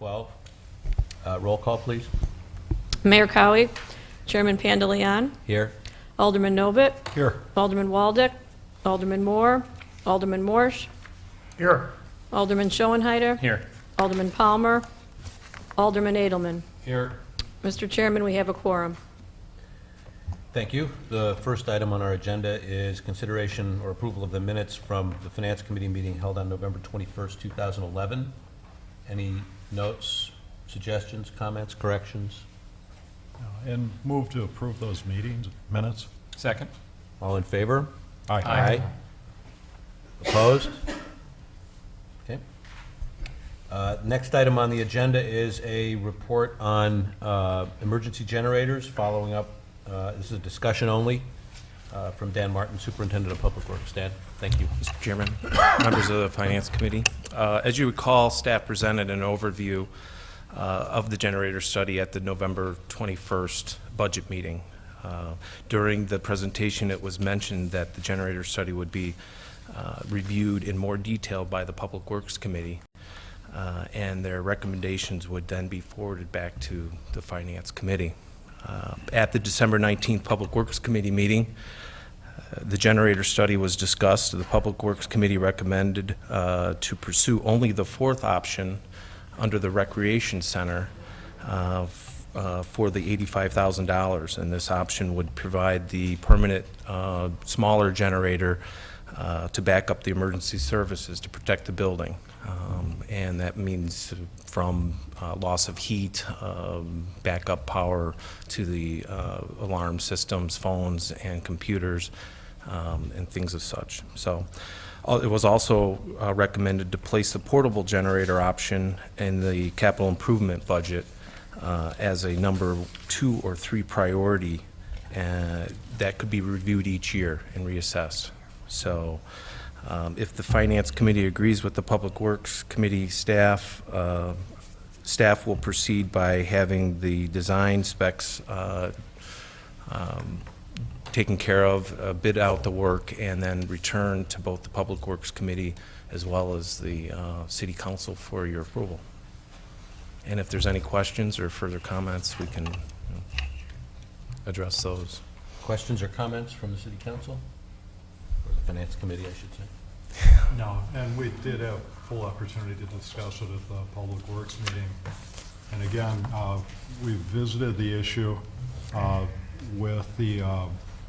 12. Roll call, please. Mayor Cowhey, Chairman Pandaleon, Here. Alderman Novit, Here. Alderman Waldeck, Alderman Moore, Alderman Morsch, Here. Alderman Schoenheider, Here. Alderman Palmer, Alderman Adelman. Here. Mr. Chairman, we have a quorum. Thank you. The first item on our agenda is consideration or approval of the minutes from the Finance Committee meeting held on November 21st, 2011. Any notes, suggestions, comments, corrections? And move to approve those minutes. Second. All in favor? Aye. Opposed? Okay. Next item on the agenda is a report on emergency generators, following up. This is a discussion only from Dan Martin, Superintendent of Public Works. Dan, thank you. Mr. Chairman, members of the Finance Committee. As you recall, staff presented an overview of the generator study at the November 21st budget meeting. During the presentation, it was mentioned that the generator study would be reviewed in more detail by the Public Works Committee, and their recommendations would then be forwarded back to the Finance Committee. At the December 19th Public Works Committee meeting, the generator study was discussed. The Public Works Committee recommended to pursue only the fourth option under the Recreation Center for the $85,000, and this option would provide the permanent smaller generator to back up the emergency services to protect the building. And that means from loss of heat, backup power to the alarm systems, phones and computers, and things of such. So it was also recommended to place the portable generator option in the capital improvement budget as a number 2 or 3 priority that could be reviewed each year and reassessed. So if the Finance Committee agrees with the Public Works Committee staff, staff will proceed by having the design specs taken care of, bid out the work, and then return to both the Public Works Committee as well as the City Council for your approval. And if there's any questions or further comments, we can address those. Questions or comments from the City Council? Or the Finance Committee, I should say. No, and we did have full opportunity to discuss it at the Public Works meeting. And again, we visited the issue with the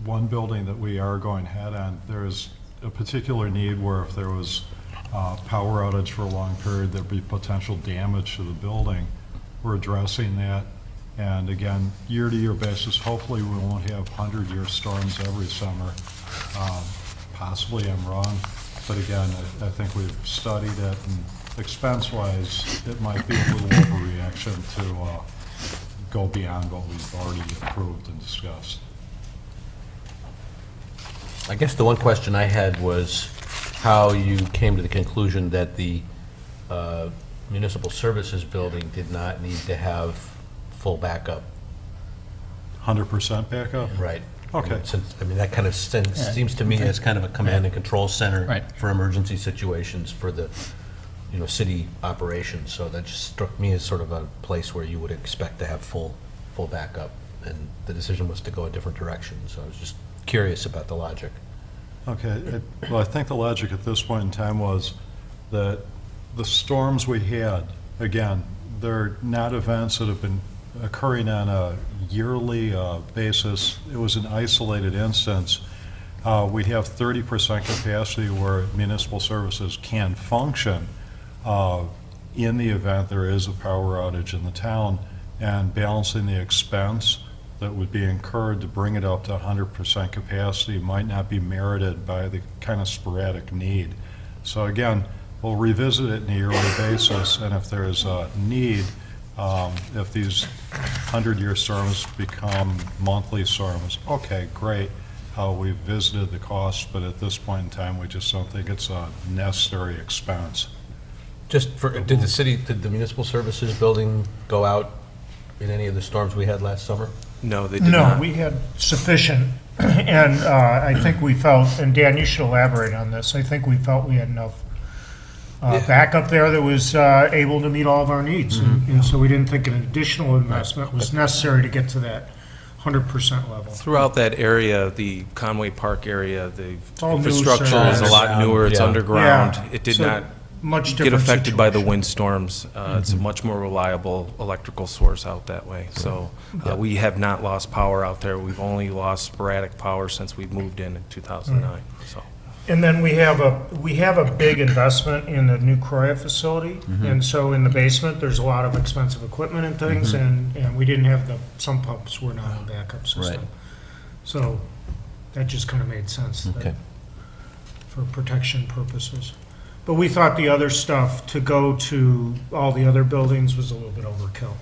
one building that we are going ahead on. There's a particular need where if there was power outage for a long period, there'd be potential damage to the building. We're addressing that. And again, year-to-year basis, hopefully we won't have 100-year storms every summer. Possibly I'm wrong, but again, I think we've studied it, and expense-wise, it might be a little overreaction to go beyond what we've already approved and discussed. I guess the one question I had was how you came to the conclusion that the municipal services building did not need to have full backup. 100% backup? Right. Okay. I mean, that kind of seems to me as kind of a command and control center for emergency situations for the, city operations. So that just struck me as sort of a place where you would expect to have full backup. And the decision was to go a different direction. So I was just curious about the logic. Okay. Well, I think the logic at this point in time was that the storms we had, again, they're not events that have been occurring on a yearly basis. It was an isolated instance. We have 30% capacity where municipal services can function in the event there is a power outage in the town, and balancing the expense that would be incurred to bring it up to 100% capacity might not be merited by the kind of sporadic need. So again, we'll revisit it on a yearly basis, and if there's a need, if these 100-year storms become monthly storms, okay, great. We've visited the cost, but at this point in time, we just don't think it's a necessary expense. Did the municipal services building go out in any of the storms we had last summer? No, they did not. No, we had sufficient, and I think we felt, and Dan, you should elaborate on this, I think we felt we had enough backup there that was able to meet all of our needs. And so we didn't think an additional investment was necessary to get to that 100% level. Throughout that area, the Conway Park area, the all new infrastructure is a service. lot newer, it's Yeah. underground. Yeah. It did So, not Much get different affected by the situation. windstorms. It's a much more reliable electrical source out that way. So we have not lost power out there. We've only lost sporadic power since we moved in 2009, so. And then we have a big investment in the new cryo facility. And so in the basement, there's a lot of expensive equipment and things, and we didn't have some pumps were not in backup system. Right. So that just kind of made sense that- Okay. for protection purposes. But we thought the other stuff to go to all the other buildings was a little bit overkill.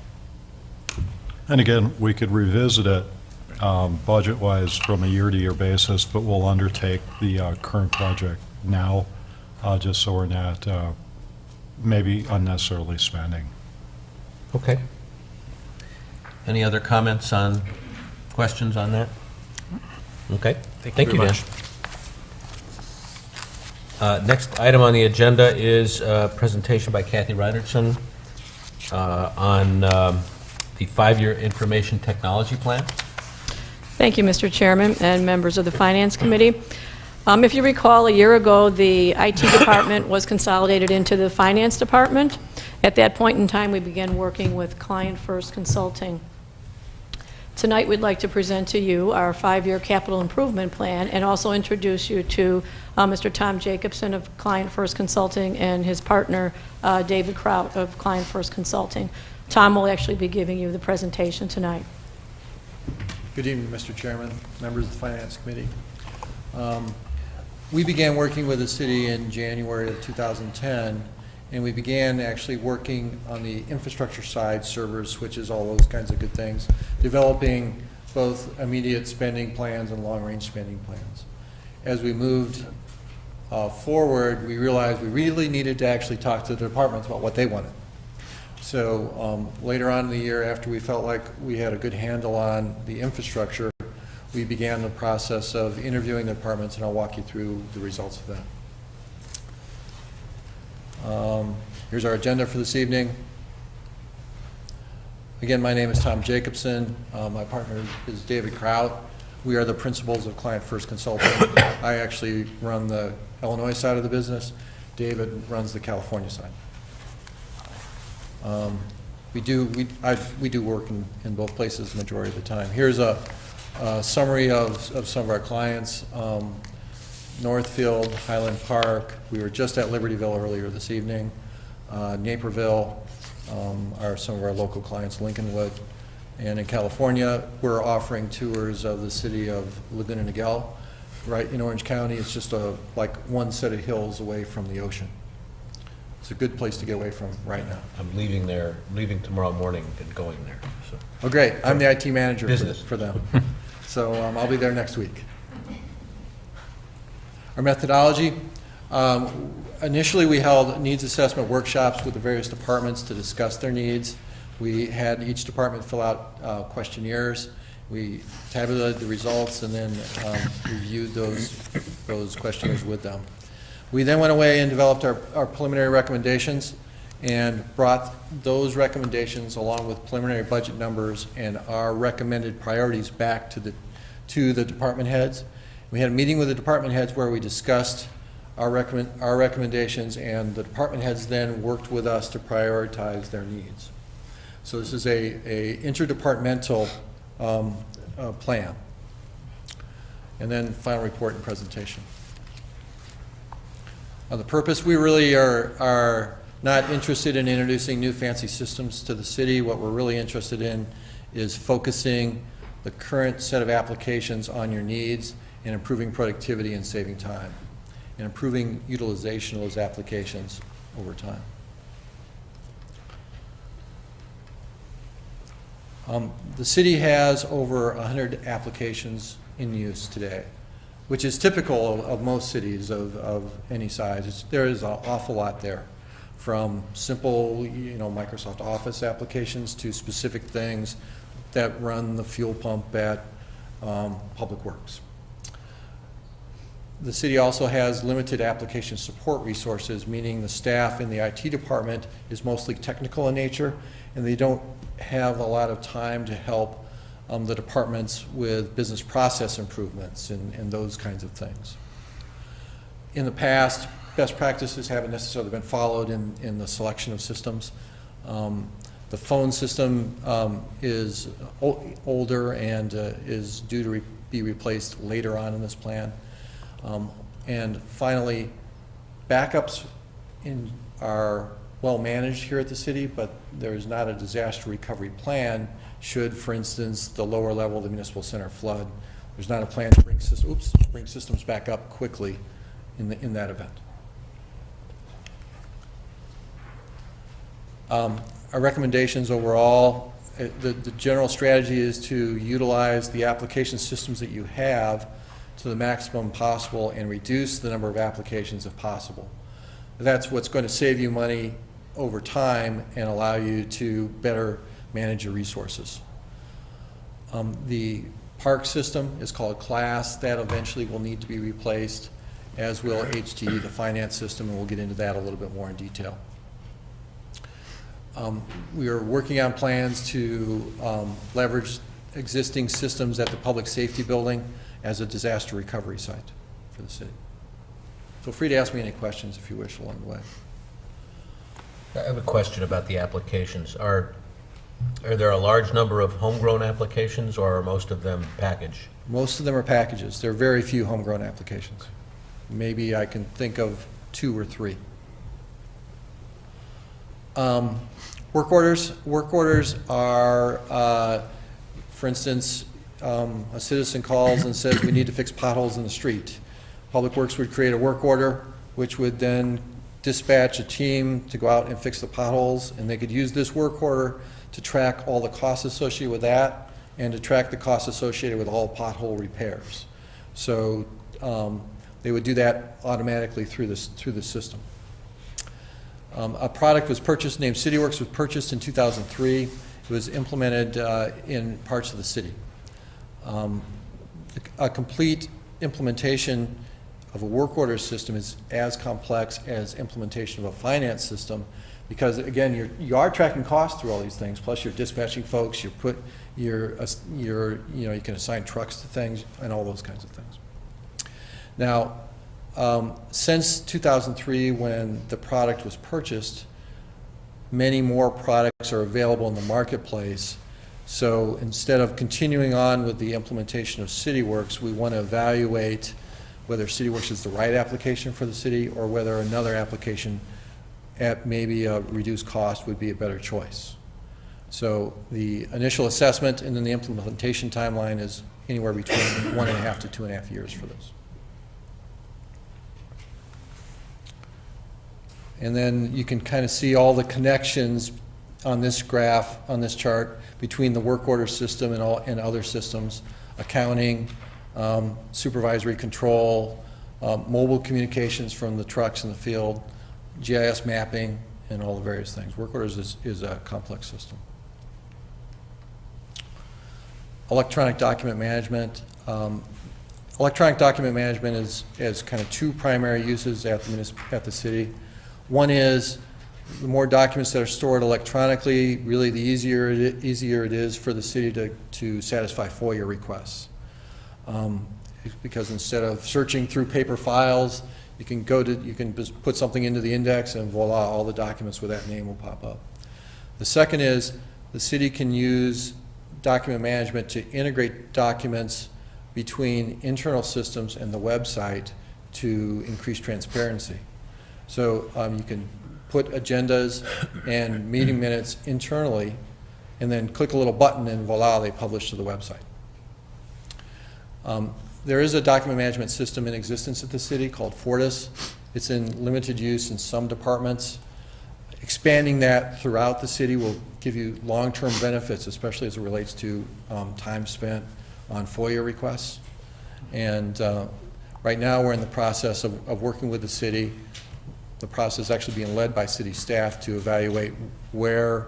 And again, we could revisit it budget-wise from a year-to-year basis, but we'll undertake the current project now, just so we're not maybe unnecessarily spending. Okay. Any other comments on, questions on that? Okay. Thank you very Dan. much. Next item on the agenda is a presentation by Kathy Reinertsen on the 5-year information technology plan. Thank you, Mr. Chairman and members of the Finance Committee. If you recall, a year ago, the IT department was consolidated into the Finance Department. At that point in time, we began working with Client First Consulting. Tonight, we'd like to present to you our 5-year capital improvement plan and also introduce you to Mr. Tom Jacobson of Client First Consulting and his partner, David Kraut of Client First Consulting. Tom will actually be giving you the presentation tonight. Good evening, Mr. Chairman, members of the Finance Committee. We began working with the city in January of 2010, and we began actually working on the infrastructure side, servers, switches, all those kinds of good things, developing both immediate spending plans and long-range spending plans. As we moved forward, we realized we really needed to actually talk to the departments about what they wanted. So later on in the year, after we felt like we had a good handle on the infrastructure, we began the process of interviewing the departments, and I'll walk you through the results of that. Here's our agenda for this evening. Again, my name is Tom Jacobson. My partner is David Kraut. We are the principals of Client First Consulting. I actually run the Illinois side of the business. David runs the California side. We do work in both places the majority of the time. Here's a summary of some of our clients. Northfield, Highland Park. We were just at Libertyville earlier this evening. Naperville are some of our local clients, Lincolnwood. And in California, we're offering tours of the city of Laguna Niguel. Right in Orange County, it's just like one set of hills away from the ocean. It's a good place to get away from right now. I'm leaving tomorrow morning and going there, so. Oh, great. I'm the IT manager Business. for them. So I'll be there next week. Our methodology, initially we held needs assessment workshops with the various departments to discuss their needs. We had each department fill out questionnaires. We tabulated the results and then reviewed those questionnaires with them. We then went away and developed our preliminary recommendations and brought those recommendations along with preliminary budget numbers and our recommended priorities back to the department heads. We had a meeting with the department heads where we discussed our recommendations, and the department heads then worked with us to prioritize their needs. So this is a interdepartmental plan. And then final report and presentation. The purpose, we really are not interested in introducing new fancy systems to the city. What we're really interested in is focusing the current set of applications on your needs and improving productivity and saving time and improving utilization of those applications over time. The city has over 100 applications in use today, which is typical of most cities of any size. There is an awful lot there, from simple, Microsoft Office applications to specific things that run the fuel pump at Public Works. The city also has limited application support resources, meaning the staff in the IT department is mostly technical in nature, and they don't have a lot of time to help the departments with business process improvements and those kinds of things. In the past, best practices haven't necessarily been followed in the selection of systems. The phone system is older and is due to be replaced later on in this plan. And finally, backups are well managed here at the city, but there is not a disaster recovery plan should, for instance, the lower level of the municipal center flood. There's not a plan to bring systems back up quickly in that event. Our recommendations overall, the general strategy is to utilize the application systems that you have to the maximum possible and reduce the number of applications if possible. That's what's going to save you money over time and allow you to better manage your resources. The park system is called CLASS. That eventually will need to be replaced, as will HTE, the finance system, and we'll get into that a little bit more in detail. We are working on plans to leverage existing systems at the public safety building as a disaster recovery site for the city. Feel free to ask me any questions if you wish along the way. I have a question about the applications. Are there a large number of homegrown applications, or are most of them package? Most of them are packages. There are very few homegrown applications. Maybe I can think of 2 or 3. Work orders. Work orders are, for instance, a citizen calls and says we need to fix potholes in the street. Public Works would create a work order, which would then dispatch a team to go out and fix the potholes, and they could use this work order to track all the costs associated with that and to track the costs associated with all pothole repairs. So they would do that automatically through the system. A product was purchased named CityWorks, was purchased in 2003. It was implemented in parts of the city. A complete implementation of a work order system is as complex as implementation of a finance system, because again, you are tracking costs through all these things. Plus, you're dispatching folks. You can assign trucks to things and all those kinds of things. Now, since 2003, when the product was purchased, many more products are available in the marketplace. So instead of continuing on with the implementation of CityWorks, we want to evaluate whether CityWorks is the right application for the city or whether another application at maybe a reduced cost would be a better choice. So the initial assessment and then the implementation timeline is anywhere between 1.5 to 2.5 years for this. And then you can kind of see all the connections on this graph, on this chart, between the work order system and other systems, accounting, supervisory control, mobile communications from the trucks in the field, GIS mapping, and all the various things. Work orders is a complex system. Electronic document management. Electronic document management is kind of 2 primary uses at the city. One is the more documents that are stored electronically, really the easier it is for the city to satisfy FOIA requests. Because instead of searching through paper files, you can just put something into the index and voila, all the documents with that name will pop up. The second is the city can use document management to integrate documents between internal systems and the website to increase transparency. So you can put agendas and meeting minutes internally and then click a little button and voila, they publish to the website. There is a document management system in existence at the city called Fortis. It's in limited use in some departments. Expanding that throughout the city will give you long-term benefits, especially as it relates to time spent on FOIA requests. And right now we're in the process of working with the city. The process is actually being led by city staff to evaluate where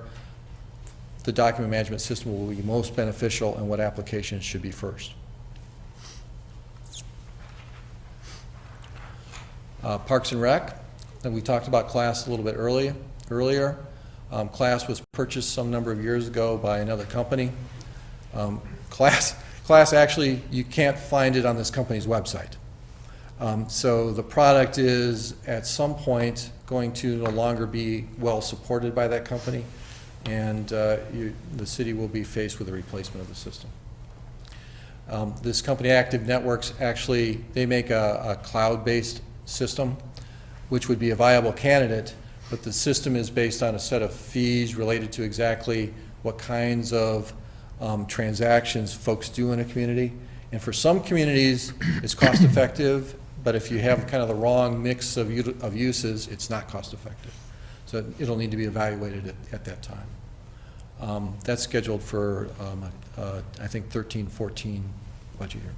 the document management system will be most beneficial and what applications should be first. Parks and Rec, and we talked about Class a little bit earlier. Class was purchased some number of years ago by another company. Class actually, you can't find it on this company's website. So the product is at some point going to no longer be well supported by that company, and the city will be faced with a replacement of the system. This company, Active Networks, actually, they make a cloud-based system, which would be a viable candidate, but the system is based on a set of fees related to exactly what kinds of transactions folks do in a community. And for some communities, it's cost-effective, but if you have kind of the wrong mix of uses, it's not cost-effective. So it'll need to be evaluated at that time. That's scheduled for, I think, 13-14 budget year.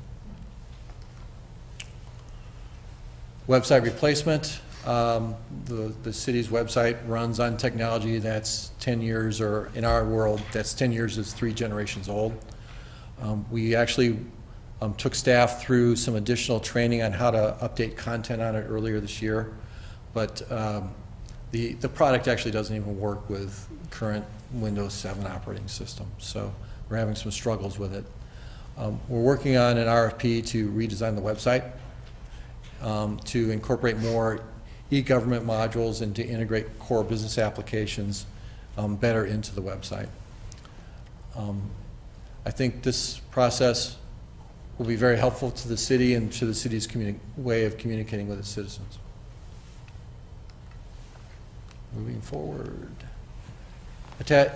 Website replacement. The city's website runs on technology that's 10 years, or in our world, that's 10 years is 3 generations old. We actually took staff through some additional training on how to update content on it earlier this year, but the product actually doesn't even work with current Windows 7 operating system, so we're having some struggles with it. We're working on an RFP to redesign the website, to incorporate more e-government modules and to integrate core business applications better into the website. I think this process will be very helpful to the city and to the city's way of communicating with its citizens. Moving forward.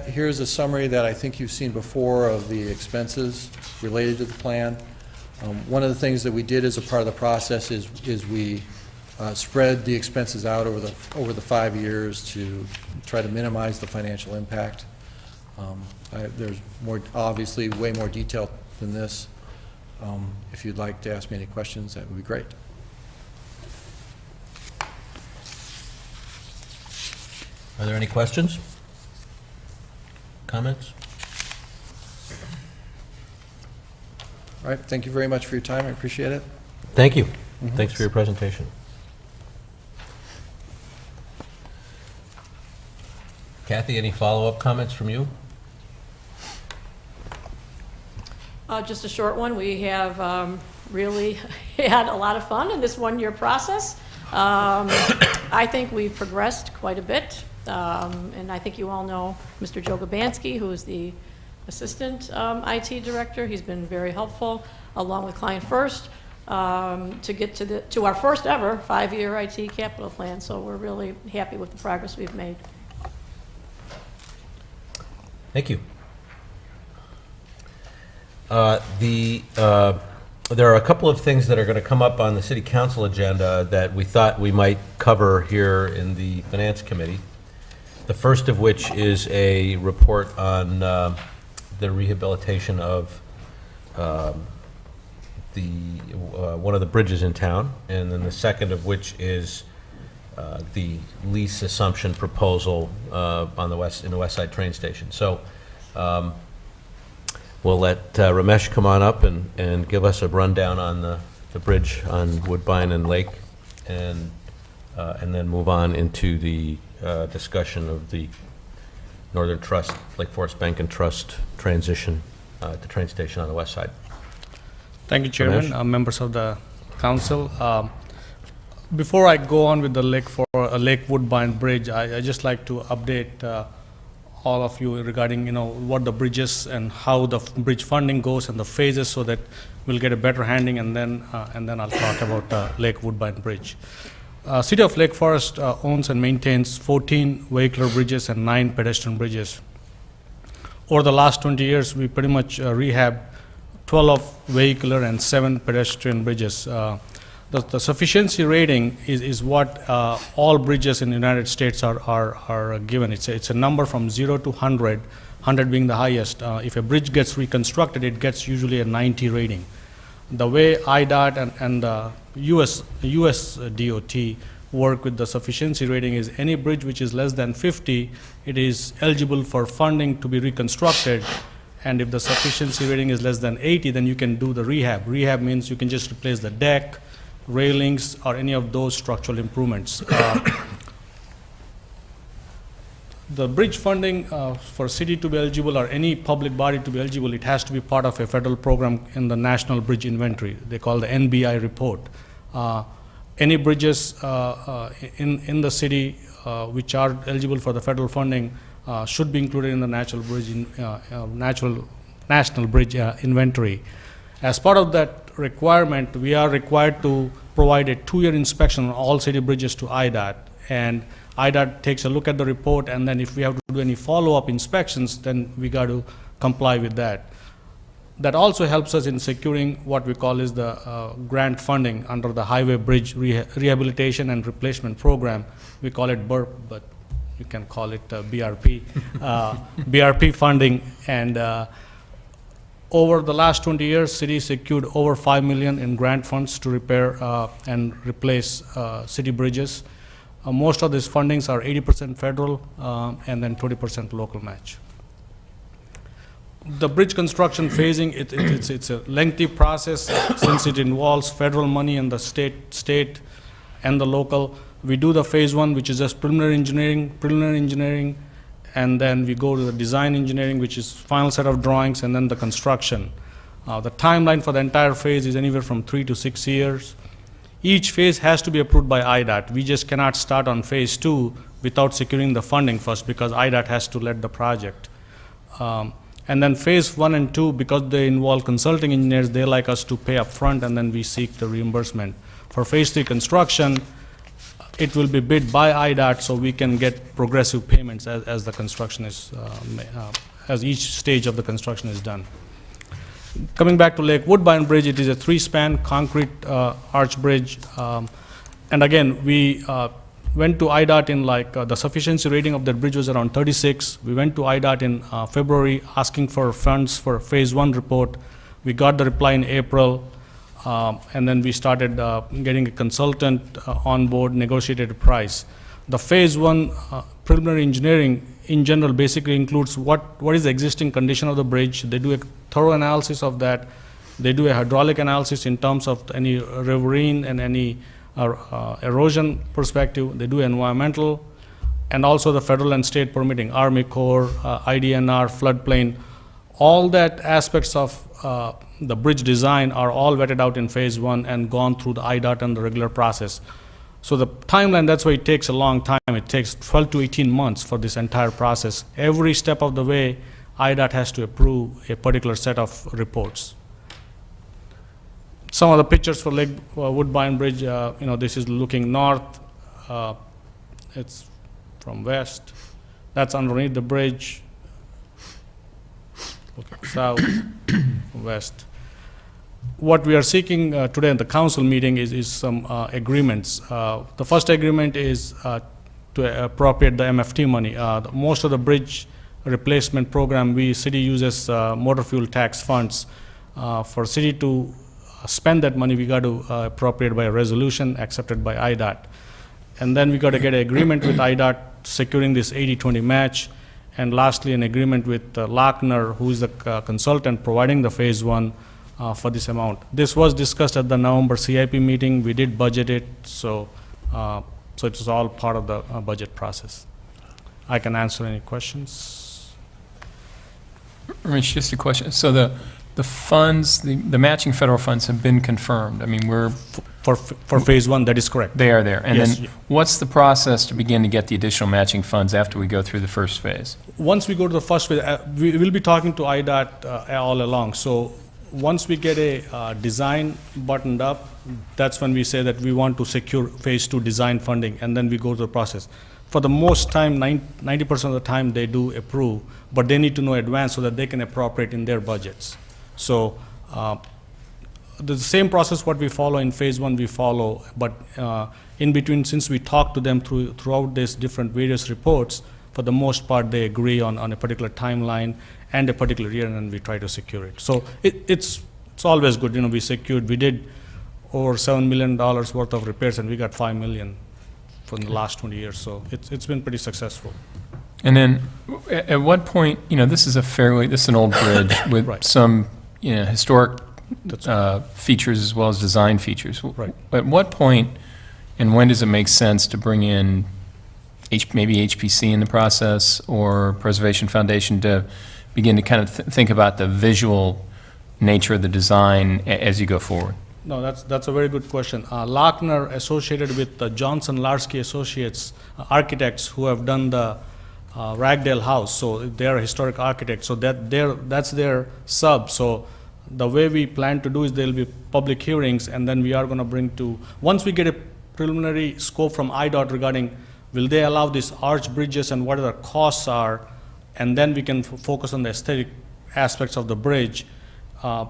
Here's a summary that I think you've seen before of the expenses related to the plan. One of the things that we did as a part of the process is we spread the expenses out over the 5 years to try to minimize the financial impact. There's obviously way more detail than this. If you'd like to ask me any questions, that would be great. Are there any questions? Comments? All right, thank you very much for your time. I appreciate it. Thank you. Thanks for your presentation. Kathy, any follow-up comments from you? Just a short one. We have really had a lot of fun in this one-year process. I think we've progressed quite a bit, and I think you all know Mr. Joe Gabansky, who is the Assistant IT Director. He's been very helpful, along with Client First, to get to our first ever 5-year IT capital plan. So we're really happy with the progress we've made. Thank you. There are a couple of things that are going to come up on the City Council agenda that we thought we might cover here in the Finance Committee. The first of which is a report on the rehabilitation of one of the bridges in town, and then the second of which is the lease assumption proposal in the West Side train station. So we'll let Ramesh come on up and give us a rundown on the bridge on Woodbine and Lake, and then move on into the discussion of the Northern Trust, Lake Forest Bank and Trust transition at the train station on the west side. Thank you, Chairman, members of the council. Before I go on with the Lake Woodbine Bridge, I just like to update all of you regarding what the bridge is and how the bridge funding goes and the phases, so that we'll get a better handling, and then I'll talk about Lake Woodbine Bridge. City of Lake Forest owns and maintains 14 vehicular bridges and 9 pedestrian bridges. Over the last 20 years, we pretty much rehabbed 12 vehicular and 7 pedestrian bridges. The sufficiency rating is what all bridges in the United States are given. It's a number from 0 to 100, 100 being the highest. If a bridge gets reconstructed, it gets usually a 90 rating. The way IDOT and the US DOT work with the sufficiency rating is any bridge which is less than 50, it is eligible for funding to be reconstructed. And if the sufficiency rating is less than 80, then you can do the rehab. Rehab means you can just replace the deck, railings, or any of those structural improvements. The bridge funding for city to be eligible or any public body to be eligible, it has to be part of a federal program in the National Bridge Inventory. They call the NBI report. Any bridges in the city which are eligible for the federal funding should be included in the National Bridge Inventory. As part of that requirement, we are required to provide a 2-year inspection on all city bridges to IDOT, and IDOT takes a look at the report, and then if we have to do any follow-up inspections, then we got to comply with that. That also helps us in securing what we call is the grant funding under the Highway Bridge Rehabilitation and Replacement Program. We call it BURP, but you can call it BRP, BRP funding. And over the last 20 years, city secured over $5 million in grant funds to repair and replace city bridges. Most of these fundings are 80% federal and then 20% local match. The bridge construction phasing, it's a lengthy process since it involves federal money and the state and the local. We do the phase 1, which is just preliminary engineering, and then we go to the design engineering, which is final set of drawings, and then the construction. The timeline for the entire phase is anywhere from 3 to 6 years. Each phase has to be approved by IDOT. We just cannot start on phase 2 without securing the funding first, because IDOT has to lead the project. And then phase 1 and 2, because they involve consulting engineers, they like us to pay up front, and then we seek the reimbursement. For phase 3 construction, it will be bid by IDOT, so we can get progressive payments as the construction is, as each stage of the construction is done. Coming back to Lake Woodbine Bridge, it is a 3-span concrete arch bridge. And again, we went to IDOT in the sufficiency rating of that bridge was around 36. We went to IDOT in February asking for funds for phase 1 report. We got the reply in April, and then we started getting a consultant on board, negotiated a price. The phase 1 preliminary engineering in general basically includes what is the existing condition of the bridge. They do a thorough analysis of that. They do a hydraulic analysis in terms of any riverine and any erosion perspective. They do environmental, and also the federal and state permitting, Army Corps, IDNR, floodplain. All that aspects of the bridge design are all vetted out in phase 1 and gone through the IDOT and the regular process. So the timeline, that's why it takes a long time. It takes 12 to 18 months for this entire process. Every step of the way, IDOT has to approve a particular set of reports. Some of the pictures for Lake Woodbine Bridge, this is looking north. It's from west. That's underneath the bridge. Looking south, west. What we are seeking today in the council meeting is some agreements. The first agreement is to appropriate the MFT money. Most of the bridge replacement program, city uses motor fuel tax funds. For city to spend that money, we got to appropriate by a resolution accepted by IDOT. And then we got to get an agreement with IDOT securing this 80-20 match. And lastly, an agreement with Lochner, who is the consultant providing the phase 1 for this amount. This was discussed at the November CIP meeting. We did budget it, so it was all part of the budget process. I can answer any questions. Rich, just a question. So the funds, the matching federal funds have been confirmed. I mean, For phase 1, that is correct. they are there. And Yes. then what's the process to begin to get the additional matching funds after we go through the first phase? Once we go to the first phase, we will be talking to IDOT all along. So once we get a design buttoned up, that's when we say that we want to secure phase 2 design funding, and then we go to the process. For the most time, 90% of the time, they do approve, but they need to know advance so that they can appropriate in their budgets. So the same process what we follow in phase 1 we follow, but in between, since we talk to them throughout these different various reports, for the most part they agree on a particular timeline and a particular year, and then we try to secure it. So it's always good. We did over $7 million worth of repairs, and we got $5 million for the last 20 years. So it's been pretty successful. And then at what point, this is an old bridge with Right. some, historic features as well as design features. Right. At what point and when does it make sense to bring in maybe HPC in the process or Preservation Foundation to begin to kind of think about the visual nature of the design as you go forward? No, that's a very good question. Lochner, associated with Johnson Larsky Associates, architects who have done the Ragdale House, so they are historic architects, so that's their sub. So the way we plan to do is there will be public hearings, and then we are going to bring to, once we get a preliminary scope from IDOT regarding will they allow these arch bridges and what the costs are, and then we can focus on the aesthetic aspects of the bridge.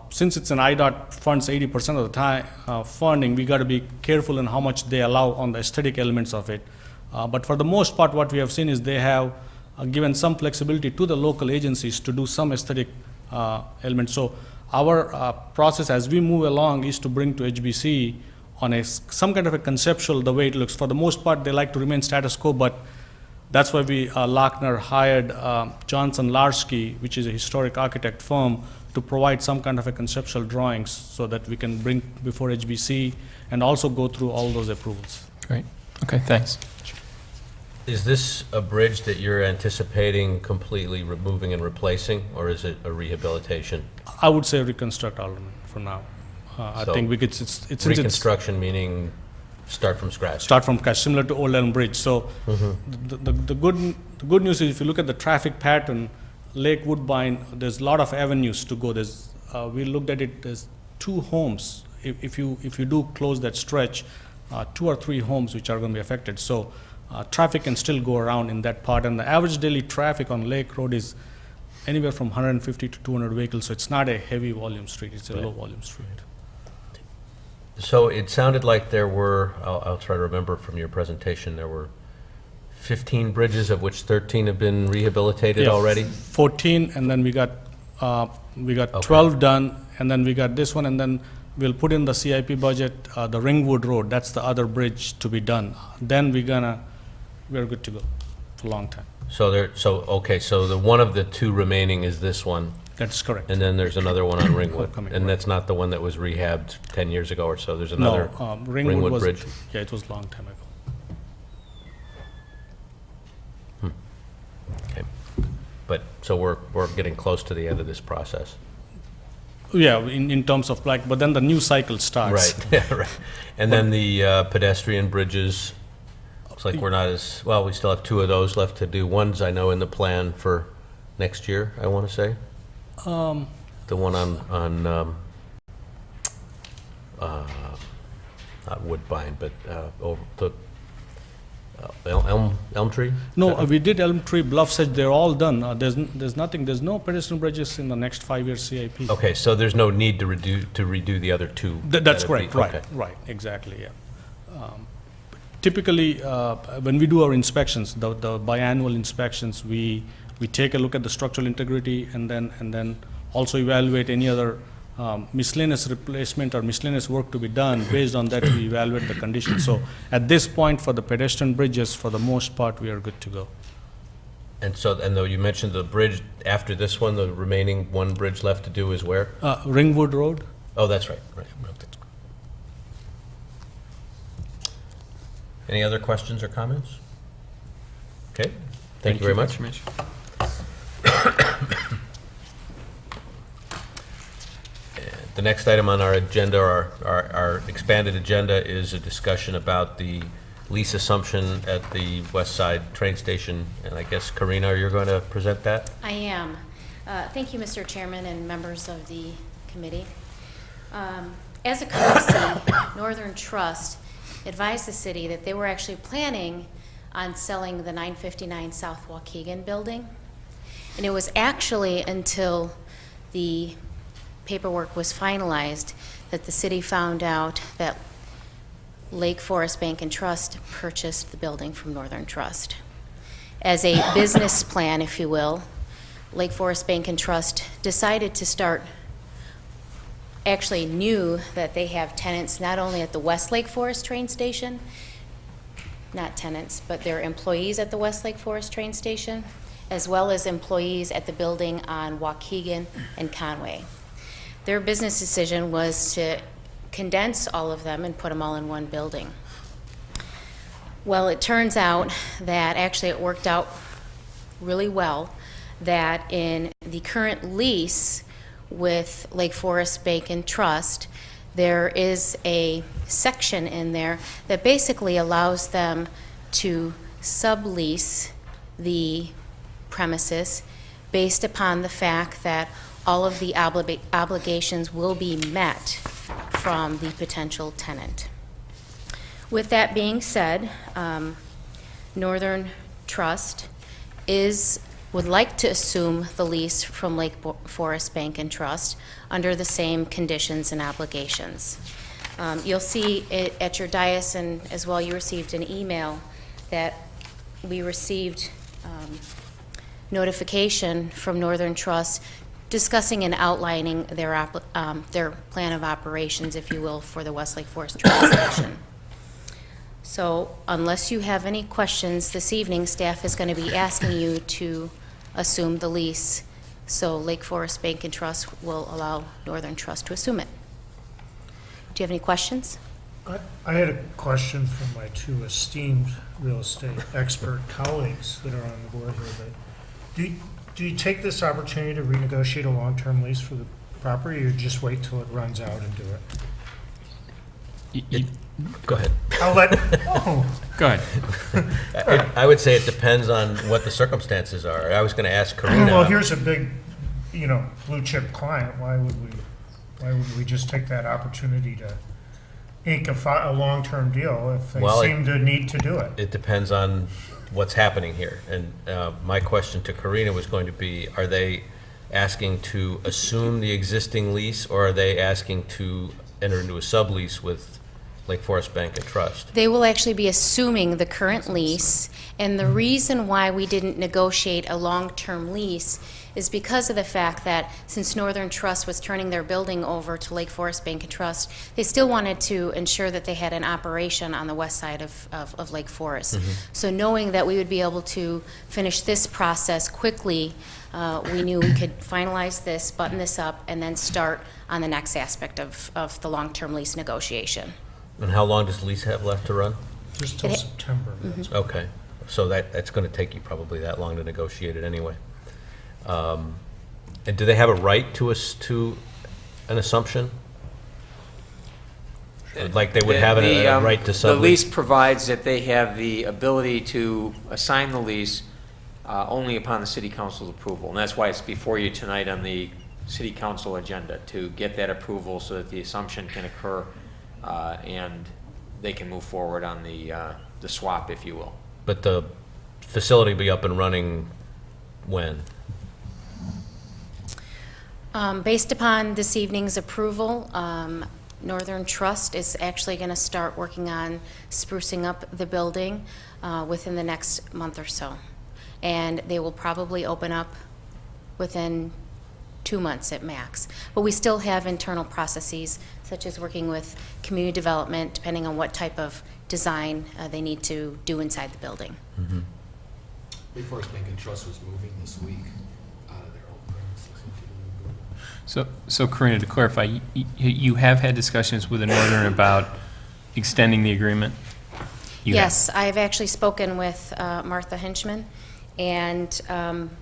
Since it's an IDOT funds 80% of the time funding, we got to be careful in how much they allow on the aesthetic elements of it. But for the most part, what we have seen is they have given some flexibility to the local agencies to do some aesthetic elements. So our process as we move along is to bring to HBC on some kind of a conceptual, the way it looks. For the most part, they like to remain status quo, but that's why we, Lochner hired Johnson Larsky, which is a historic architect firm, to provide some kind of a conceptual drawings so that we can bring before HBC and also go through all those approvals. Great. Okay, thanks. Is this a bridge that you're anticipating completely removing and replacing, or is it a rehabilitation? I would say reconstruct Alderman for now. I So think because it's Reconstruction meaning start from scratch? start from scratch, similar to Old Elm Bridge. So the good news is if you look at the traffic pattern, Lake Woodbine, there's a lot of avenues to go. There's we looked at it. There's 2 homes. If you do close that stretch, 2 or 3 homes which are going to be affected. So traffic can still go around in that part, and the average daily traffic on Lake Road is anywhere from 150 to 200 vehicles. So it's not a heavy volume street. It's a low volume street. So it sounded like there were, I'll try to remember from your presentation, there were 15 bridges, of which 13 have been rehabilitated Yeah, already? 14, and then we got Okay. 12 done, and then we got this one, and then we'll put in the CIP budget, the Ringwood Road, that's the other bridge to be done. Then we're good to go for a long time. So the one of the 2 remaining is this one, That's correct. and then there's another one on Ringwood. Upcoming, And right. that's not the one that was rehabbed 10 years ago or so, there's another No, Ringwood was, Bridge? yeah, it was a long time ago. Okay. But, so we're getting close to the end of this process. Yeah, in terms of like, but then the new cycle starts. Right, yeah, right. And then the pedestrian bridges, looks like we're not as, well, we still have 2 of those left to do. One's, I know, in the plan for next year, I want to say. The one on not Woodbine, but over the Elm Tree? No, we did Elm Tree, Bluffs Edge, they're all done. There's nothing, there's no pedestrian bridges in the next 5-year CIP. Okay, so there's no need to redo the other 2? That's That'd correct, be- right, okay. right, exactly, yeah. Typically, when we do our inspections, the biannual inspections, we take a look at the structural integrity and then also evaluate any other miscellaneous replacement or miscellaneous work to be done. Based on that, we evaluate the condition. So at this point, for the pedestrian bridges, for the most part, we are good to go. And though you mentioned the bridge after this one, the remaining one bridge left to do is where? Ringwood Road? Oh, that's right, right. Any other questions or comments? Okay, thank you very much. The next item on our agenda, our expanded agenda, is a discussion about the lease assumption at the West Side train station. And I guess, Karina, you're going to present that? I am. Thank you, Mr. Chairman and members of the committee. As a courtesy, Northern Trust advised the city that they were actually planning on selling the 959 South Waukegan building. And it was actually until the paperwork was finalized that the city found out that Lake Forest Bank and Trust purchased the building from Northern Trust. As a business plan, if you will, Lake Forest Bank and Trust decided to start, actually knew that they have tenants not only at the West Lake Forest train station, not tenants, but they're employees at the West Lake Forest train station, as well as employees at the building on Waukegan and Conway. their business decision was to condense all of them and put them all in one building. Well, it turns out that actually it worked out really well, that in the current lease with Lake Forest Bank and Trust, there is a section in there that basically allows them to sublease the premises based upon the fact that all of the obligations will be met from the potential tenant. With that being said, Northern Trust would like to assume the lease from Lake Forest Bank and Trust under the same conditions and obligations. You'll see it at your dais, and as well you received an email that we received notification from Northern Trust discussing and outlining their plan of operations, if you will, for the Westlake Forest transaction. So unless you have any questions this evening, staff is going to be asking you to assume the lease. So Lake Forest Bank and Trust will allow Northern Trust to assume it. Do you have any questions? I had a question from my two esteemed real estate expert colleagues that are on the board here. But do you take this opportunity to renegotiate a long-term lease for the property, or just wait till it runs out and do it? Go ahead. I'll let. Oh. Go ahead. I would say it depends on what the circumstances are. I was going to ask Karina. Well, here's a big, blue chip client. Why would we just take that opportunity to ink a long-term deal if they seem to need to do it? It depends on what's happening here. And my question to Karina was going to be, are they asking to assume the existing lease, or are they asking to enter into a sublease with Lake Forest Bank and Trust? They will actually be assuming the current lease, and the reason why we didn't negotiate a long-term lease is because of the fact that since Northern Trust was turning their building over to Lake Forest Bank and Trust, they still wanted to ensure that they had an operation on the west side of Lake Forest. Mm-hmm. So knowing that we would be able to finish this process quickly, we knew we could finalize this, button this up, and then start on the next aspect of the long-term lease negotiation. And how long does the lease have left to run? Just till September. Mm-hmm. Okay, so that's going to take you probably that long to negotiate it anyway. And do they have a right to an assumption? Like they would have a right to sublease? The lease provides that they have the ability to assign the lease only upon the city council's approval. And that's why it's before you tonight on the city council agenda, to get that approval so that the assumption can occur and they can move forward on the swap, if you will. But the facility will be up and running when? Based upon this evening's approval, Northern Trust is actually going to start working on sprucing up the building within the next month or so. And they will probably open up within 2 months at max. But we still have internal processes, such as working with community development, depending on what type of design they need to do inside the building. Mm-hmm. Lake Forest Bank and Trust was moving this week out of their old premises into the new building. So Karina, to clarify, you have had discussions with the Northern about extending the agreement? Yes, I've actually spoken with Martha Hinchman, and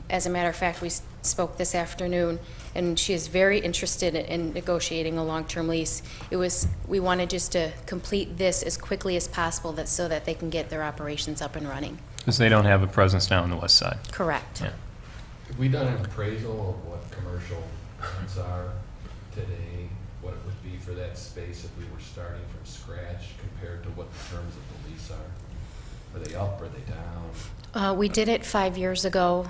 as a matter of fact, we spoke this afternoon, and she is very interested in negotiating a long-term lease. We wanted just to complete this as quickly as possible, so that they can get their operations up and running. Because they don't have a presence now on the west side. Correct. Yeah. Have we done an appraisal of what commercial rents are today, what it would be for that space if we were starting from scratch compared to what the terms of the lease are? Are they up, are they down? We did it 5 years ago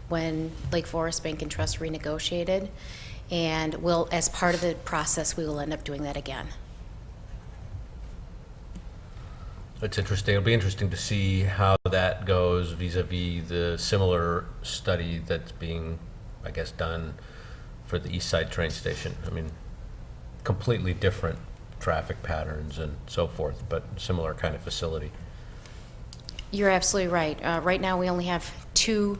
when Lake Forest Bank and Trust renegotiated, and as part of the process, we will end up doing that again. It's interesting. It'll be interesting to see how that goes vis-a-vis the similar study that's being, I guess, done for the East Side train station. I mean, completely different traffic patterns and so forth, but similar kind of facility. You're absolutely right. Right now, we only have 2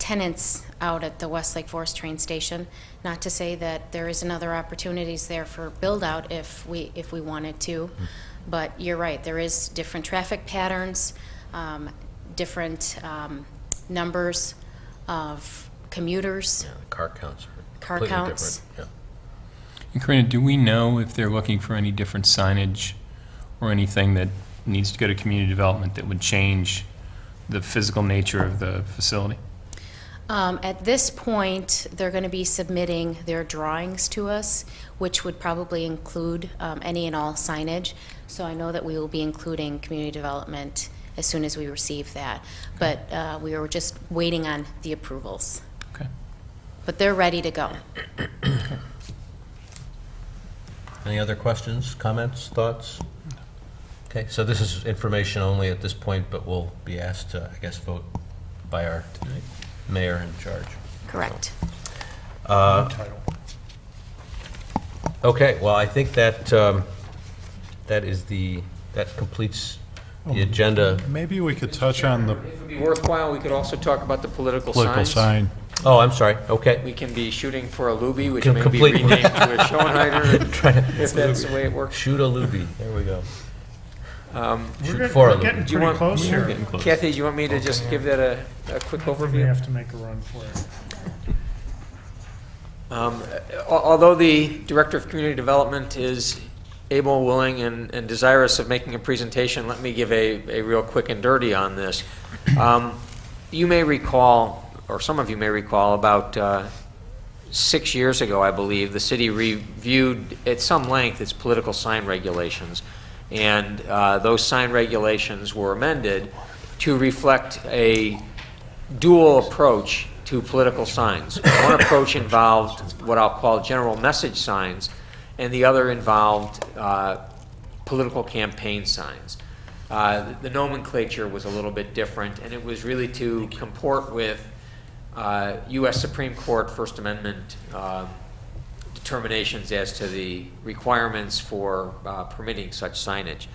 tenants out at the Westlake Forest train station. Not to say that there isn't other opportunities there for build-out if we wanted to, but you're right, there is different traffic patterns, different numbers of commuters, Yeah, the car counts are car completely counts. different. And Karina, do we know if they're looking for any different signage or anything that needs to go to community development that would change the physical nature of the facility? At this point, they're going to be submitting their drawings to us, which would probably include any and all signage. So I know that we will be including community development as soon as we receive that. But we were just waiting on the approvals. Okay. But they're ready to go. Any other questions, comments, thoughts? Okay, so this is information only at this point, but we'll be asked to, I guess, vote by our mayor in charge. Correct. Okay, well, I think that that completes the agenda. Maybe we could touch on the If it would be worthwhile, we could also talk about the political political signs. sign. Oh, I'm sorry, okay. We can be shooting for a Luby, which Can may be complete- renamed to a Schoenheider, Try to- if that's the way it works. Shoot a looby, there we go. Shoot We're for a getting looby. Do you pretty want- close here. Getting close. Kathy, do you want me to just give that a quick We overview? have to make a run for it. Although the Director of Community Development is able, willing, and desirous of making a presentation, let me give a real quick and dirty on this. You may recall, or some of you may recall, about 6 years ago, I believe, the city reviewed at some length its political sign regulations. And those sign regulations were amended to reflect a dual approach to political signs. One approach involved what I'll call general message signs, and the other involved political campaign signs. The nomenclature was a little bit different, and it was really to comport with U.S. Supreme Court First Amendment determinations as to the requirements for permitting such signage.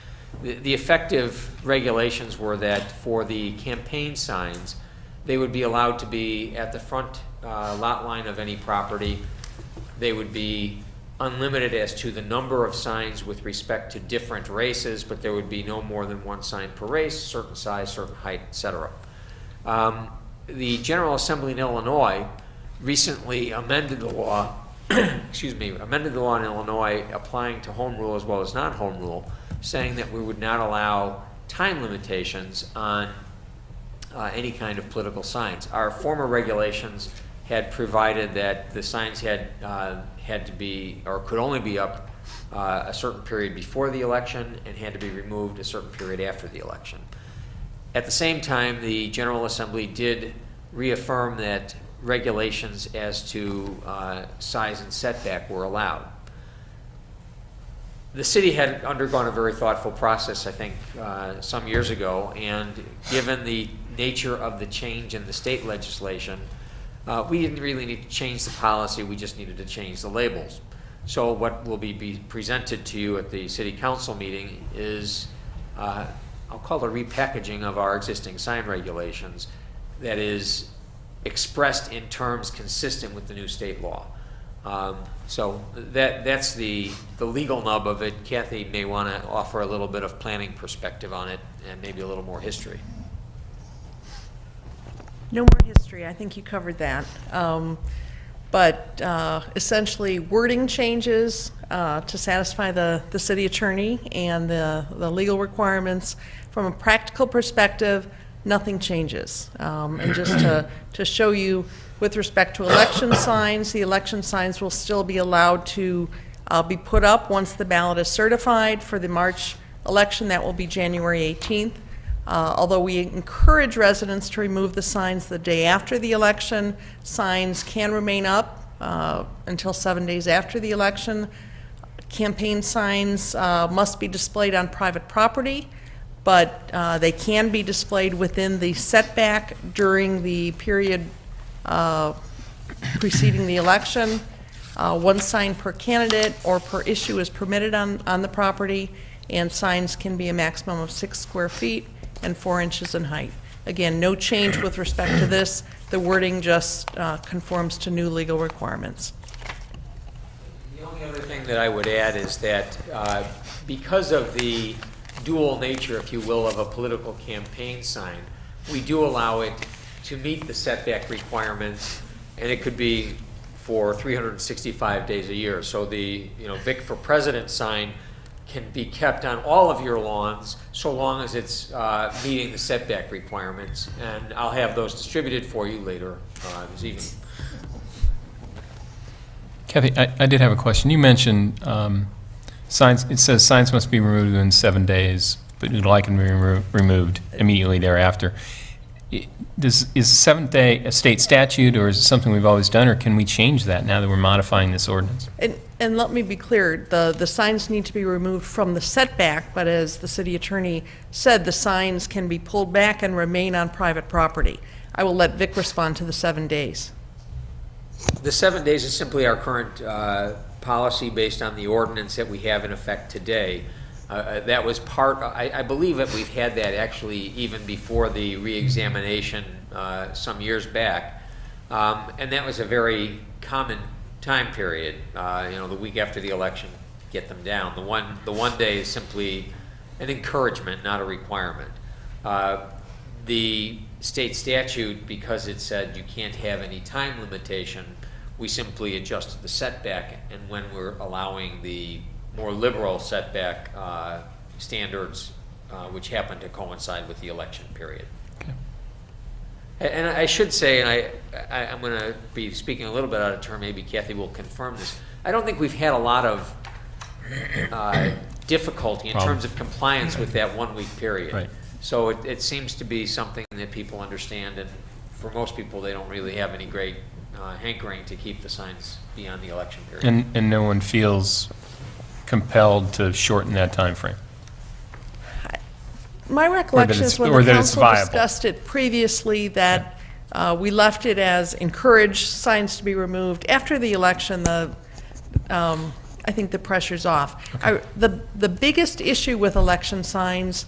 The effective regulations were that for the campaign signs, they would be allowed to be at the front lot line of any property. They would be unlimited as to the number of signs with respect to different races, but there would be no more than one sign per race, certain size, certain height, etc. The General Assembly in Illinois recently amended the law, amended the law in Illinois applying to home rule as well as non-home rule, saying that we would not allow time limitations on any kind of political signs. Our former regulations had provided that the signs had to be, or could only be up a certain period before the election and had to be removed a certain period after the election. At the same time, the General Assembly did reaffirm that regulations as to size and setback were allowed. The city had undergone a very thoughtful process, I think, some years ago, and given the nature of the change in the state legislation, we didn't really need to change the policy, we just needed to change the labels. So what will be presented to you at the city council meeting is, I'll call it a repackaging of our existing sign regulations that is expressed in terms consistent with the new state law. So that's the legal nub of it. Kathy may want to offer a little bit of planning perspective on it and maybe a little more history. No more history, I think you covered that. But essentially, wording changes to satisfy the city attorney and the legal requirements. From a practical perspective, nothing changes. And just to show you, with respect to election signs, the election signs will still be allowed to be put up once the ballot is certified for the March election. That will be January 18th. Although we encourage residents to remove the signs the day after the election, signs can remain up until 7 days after the election. Campaign signs must be displayed on private property, but they can be displayed within the setback during the period preceding the election. One sign per candidate or per issue is permitted on the property, and signs can be a maximum of 6 square feet and 4 inches in height. Again, no change with respect to this. The wording just conforms to new legal requirements. The only other thing that I would add is that because of the dual nature, if you will, of a political campaign sign, we do allow it to meet the setback requirements, and it could be for 365 days a year. So the Vic for President sign can be kept on all of your lawns so long as it's meeting the setback requirements. And I'll have those distributed for you later this evening. Kathy, I did have a question. You mentioned signs, it says signs must be removed within 7 days, but you'd like them to be removed immediately thereafter. Is 7th day a state statute, or is it something we've always done, or can we change that now that we're modifying this ordinance? And let me be clear, the signs need to be removed from the setback, but as the city attorney said, the signs can be pulled back and remain on private property. I will let Vic respond to the 7 days. The 7 days is simply our current policy based on the ordinance that we have in effect today. That was I believe that we've had that actually even before the reexamination some years back. And that was a very common time period, the week after the election, get them down. The one day is simply an encouragement, not a requirement. The state statute, because it said you can't have any time limitation, we simply adjusted the setback, and when we're allowing the more liberal setback standards, which happen to coincide with the election period. Okay. And I should say, and I'm going to be speaking a little bit out of turn, maybe Kathy will confirm this, I don't think we've had a lot of difficulty in terms of compliance with that 1 week period. Right. So it seems to be something that people understand, and for most people, they don't really have any great hankering to keep the signs beyond the election period. And no one feels compelled to shorten that time frame? My recollection is when or the that it's council viable. discussed it previously, that we left it as encourage signs to be removed. After the election, I think the pressure's off. Okay. The biggest issue with election signs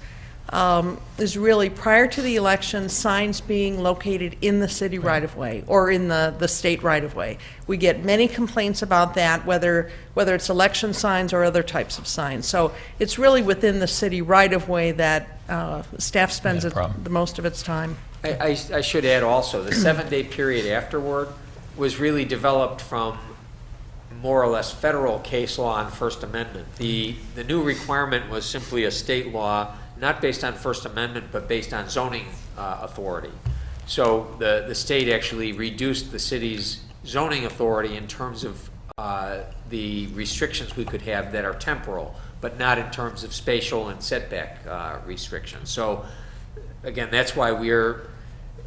is really prior to the election, signs being located in the city right-of-way or in the state right-of-way. We get many complaints about that, whether it's election signs or other types of signs. So it's really within the city right-of-way that staff spends the most of its time. I should add also, the 7-day period afterward was really developed from more or less federal case law on First Amendment. The new requirement was simply a state law, not based on First Amendment, but based on zoning authority. So the state actually reduced the city's zoning authority in terms of the restrictions we could have that are temporal, but not in terms of spatial and setback restrictions. So again, that's why we're,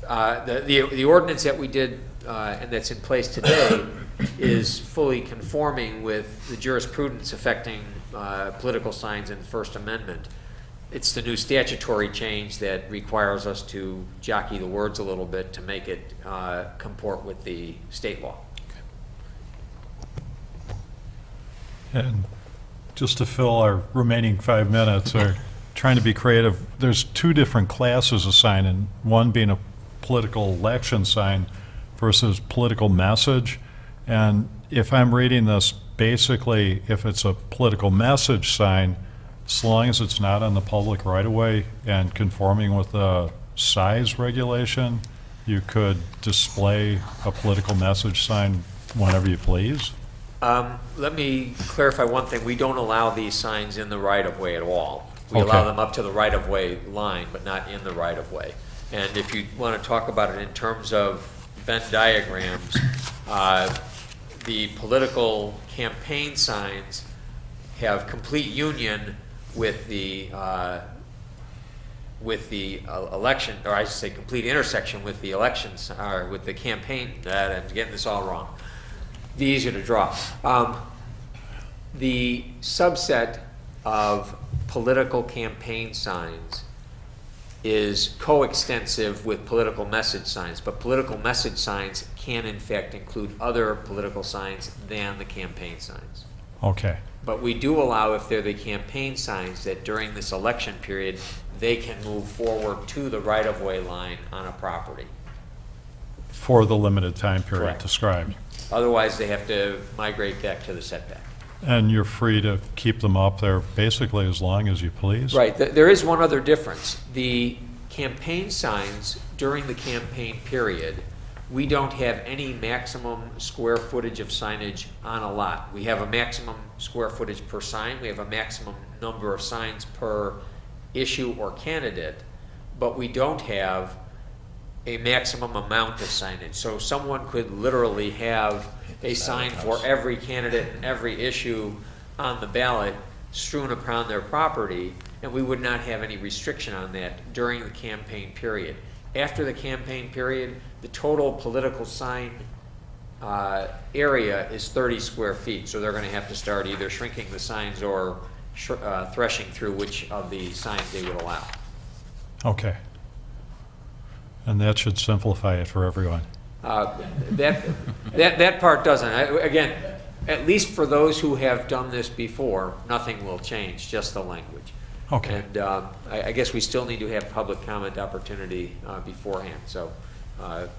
the ordinance that we did and that's in place today is fully conforming with the jurisprudence affecting political signs and First Amendment. It's the new statutory change that requires us to jockey the words a little bit to make it comport with the state law. And just to fill our remaining 5 minutes, we're trying to be creative. There's 2 different classes of sign, and one being a political election sign versus political message. And if I'm reading this, basically, if it's a political message sign, as long as it's not on the public right-of-way and conforming with the size regulation, you could display a political message sign whenever you please? Let me clarify one thing. We don't allow these signs in the right-of-way at all. We allow them up to the right-of-way line, but not in the right-of-way. And if you want to talk about it in terms of Venn diagrams, the political campaign signs have complete union with the election, or I should say complete intersection with the elections, or with the campaign. I'm getting this all wrong. Be easier to draw. The subset of political campaign signs is coextensive with political message signs, but political message signs can in fact include other political signs than the campaign signs. Okay. But we do allow, if they're the campaign signs, that during this election period, they can move forward to the right-of-way line on a property. For the limited time period Correct. described. Otherwise, they have to migrate back to the setback. And you're free to keep them up there basically as long as you please? Right, there is one other difference. The campaign signs during the campaign period, we don't have any maximum square footage of signage on a lot. We have a maximum square footage per sign, we have a maximum number of signs per issue or candidate, but we don't have a maximum amount of signage. So someone could literally have a sign for every candidate and every issue on the ballot strewn upon their property, and we would not have any restriction on that during the campaign period. After the campaign period, the total political sign area is 30 square feet, so they're going to have to start either shrinking the signs or threshing through which of the signs they would allow. Okay. And that should simplify it for everyone. That part doesn't. Again, at least for those who have done this before, nothing will change, just the language. Okay. And I guess we still need to have public comment opportunity beforehand, so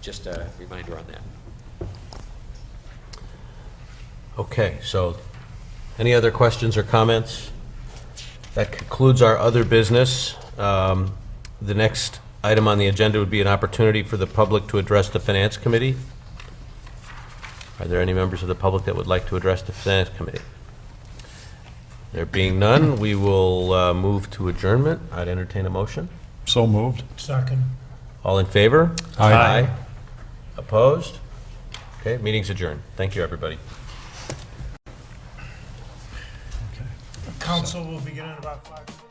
just a reminder on that. Okay, so any other questions or comments? That concludes our other business. The next item on the agenda would be an opportunity for the public to address the Finance Committee. Are there any members of the public that would like to address the Finance Committee? There being none, we will move to adjournment. I'd entertain a motion. So moved. Second. All in favor? Aye. Opposed? Okay, meeting's adjourned. Thank you, everybody. Council will begin in about 5 minutes.